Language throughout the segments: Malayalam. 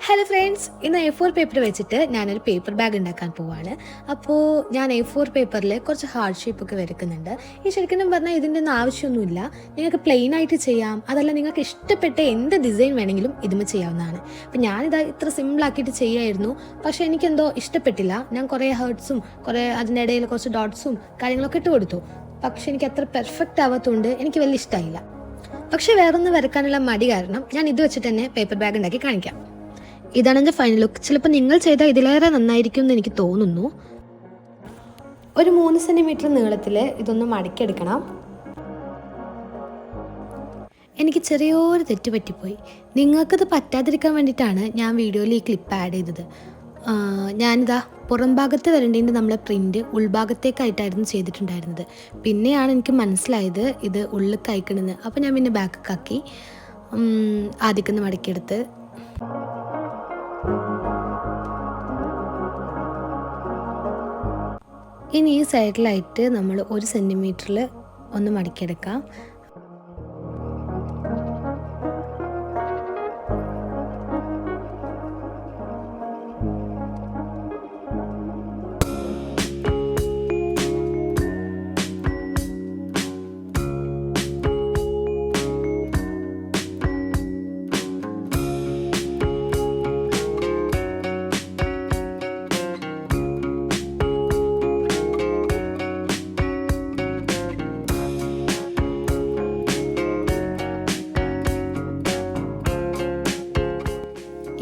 ഹലോ ഫ്രണ്ട്സ്, ഇന്ന് A4 പേപ്പർ വെച്ചിട്ട് ഞാനൊരു പേപ്പർ ബാഗ് ഉണ്ടാക്കാൻ പോവാണ്. അപ്പോൾ ഞാൻ A4 പേപ്പറിൽ കുറച്ച് ഹാർഡ് ഷേപ്പൊക്കെ വരയ്ക്കുന്നുണ്ട്. ഈ ശരിക്കും പറഞ്ഞാൽ ഇതിൻ്റെ ഒന്നും ആവശ്യമൊന്നുമില്ല. നിങ്ങൾക്ക് പ്ലെയിൻ ആയിട്ട് ചെയ്യാം, അതല്ല നിങ്ങൾക്ക് ഇഷ്ടപ്പെട്ട എന്ത് ഡിസൈൻ വേണമെങ്കിലും ഇതുമേ ചെയ്യാവുന്നതാണ്. അപ്പോൾ ഞാനിത് ഇത്ര സിമ്പിളാക്കിയിട്ട് ചെയ്യായിരുന്നു, പക്ഷേ എനിക്കെന്തോ ഇഷ്ടപ്പെട്ടില്ല. ഞാൻ കുറേ ഹേർട്സും അതിൻ്റെ ഇടയിൽ കുറച്ച് ഡോട്ട്സും കാര്യങ്ങളൊക്കെ ഇട്ട് കൊടുത്തു. പക്ഷേ എനിക്ക് അത്ര പെർഫെക്റ്റ് ആവാത്തതുകൊണ്ട് എനിക്ക് വലിയ ഇഷ്ടമായില്ല. പക്ഷേ വേറൊന്ന് വരക്കാനുള്ള മടി കാരണം ഞാൻ ഇത് വെച്ചിട്ട് തന്നെ പേപ്പർ ബാഗ് ഉണ്ടാക്കി കാണിക്കാം. ഇതാണ് എൻ്റെ ഫൈനൽ ലുക്ക്. ചിലപ്പോൾ നിങ്ങൾ ചെയ്താൽ ഇതിലേറെ നന്നായിരിക്കും എന്ന് എനിക്ക് തോന്നുന്നു. ഒരു 3 സെൻറ്റിമീറ്റർ നീളത്തിൽ ഇതൊന്ന് മടക്കിയെടുക്കണം. എനിക്ക് ചെറിയൊരു തെറ്റ് പറ്റിപ്പോയി. നിങ്ങൾക്കത് പറ്റാതിരിക്കാൻ വേണ്ടിയിട്ടാണ് ഞാൻ വീഡിയോയിൽ ഈ ക്ലിപ്പ് ആഡ് ചെയ്തത്. ഞാനിതാ പുറം ഭാഗത്ത് വരേണ്ടതിൻ്റെ നമ്മളെ പ്രിൻറ്റ് ഉൾഭാഗത്തേക്കായിട്ടായിരുന്നു ചെയ്തിട്ടുണ്ടായിരുന്നത്. പിന്നെയാണ് എനിക്ക് മനസ്സിലായത് ഇത് ഉള്ളിലേക്ക് അയക്കണമെന്ന്. അപ്പോൾ ഞാൻ പിന്നെ ബാക്കാക്കി ആദ്യമൊന്ന് മടക്കിയെടുത്ത് ഇനി ഈ സൈഡിലായിട്ട് നമ്മൾ 1 സെൻറ്റിമീറ്ററിൽ ഒന്ന് മടക്കിയെടുക്കാം.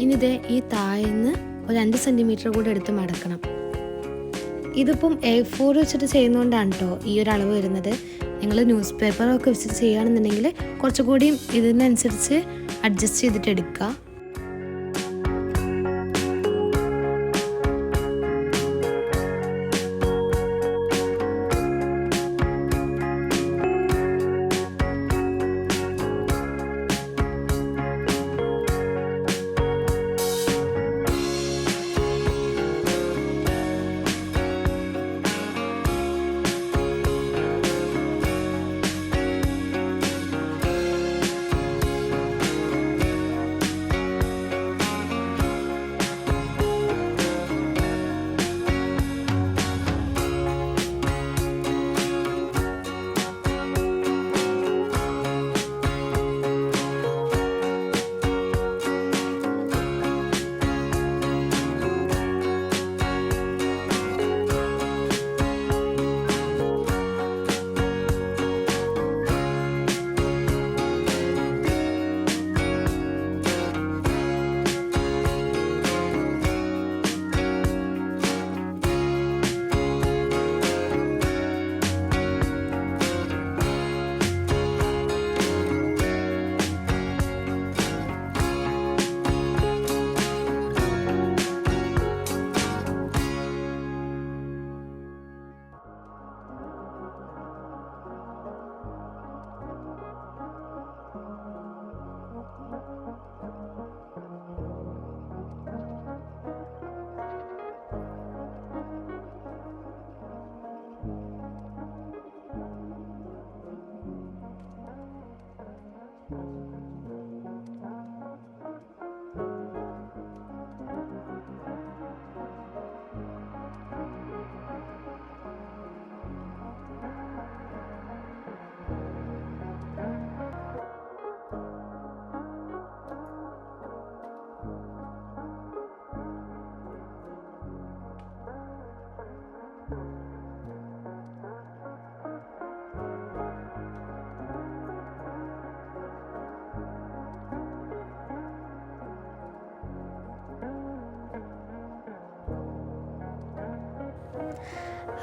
ഇനിത് ഈ താഴേന്ന് ഒരു 2 സെൻറ്റിമീറ്റർ കൂടെ എടുത്ത് മടക്കണം. ഇതിപ്പം A4 വെച്ചിട്ട് ചെയ്യുന്നതുകൊണ്ടാണ് കേട്ടോ ഈ ഒരു അളവ് വരുന്നത്. നിങ്ങൾ ന്യൂസ് പേപ്പറൊക്കെ വെച്ചിട്ട് ചെയ്യുകയാണെന്നുണ്ടെങ്കിൽ കുറച്ചുകൂടിയും ഇതിനനുസരിച്ച് അഡ്ജസ്റ്റ് ചെയ്തിട്ട് എടുക്കുക.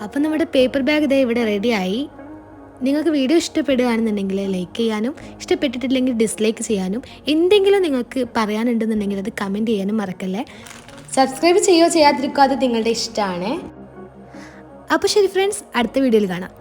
അപ്പം നമ്മുടെ പേപ്പർ ബാഗ് ഇതേ ഇവിടെ റെഡിയായി. നിങ്ങൾക്ക് വീഡിയോ ഇഷ്ടപ്പെടുകയാണെന്നുണ്ടെങ്കിൽ ലൈക്ക് ചെയ്യാനും ഇഷ്ടപ്പെട്ടിട്ടില്ലെങ്കിൽ ഡിസ്ലൈക്ക് ചെയ്യാനും എന്തെങ്കിലും നിങ്ങൾക്ക് പറയാനുണ്ടെന്നുണ്ടെങ്കിൽ അത് കമൻറ്റ് ചെയ്യാനും മറക്കല്ലേ. സബ്സ്ക്രൈബ് ചെയ്യുകയോ ചെയ്യാതിരിക്കുകയോ അത് നിങ്ങളുടെ ഇഷ്ടമാണ്. അപ്പോൾ ശരി ഫ്രണ്ട്സ്, അടുത്ത വീഡിയോയിൽ കാണാം.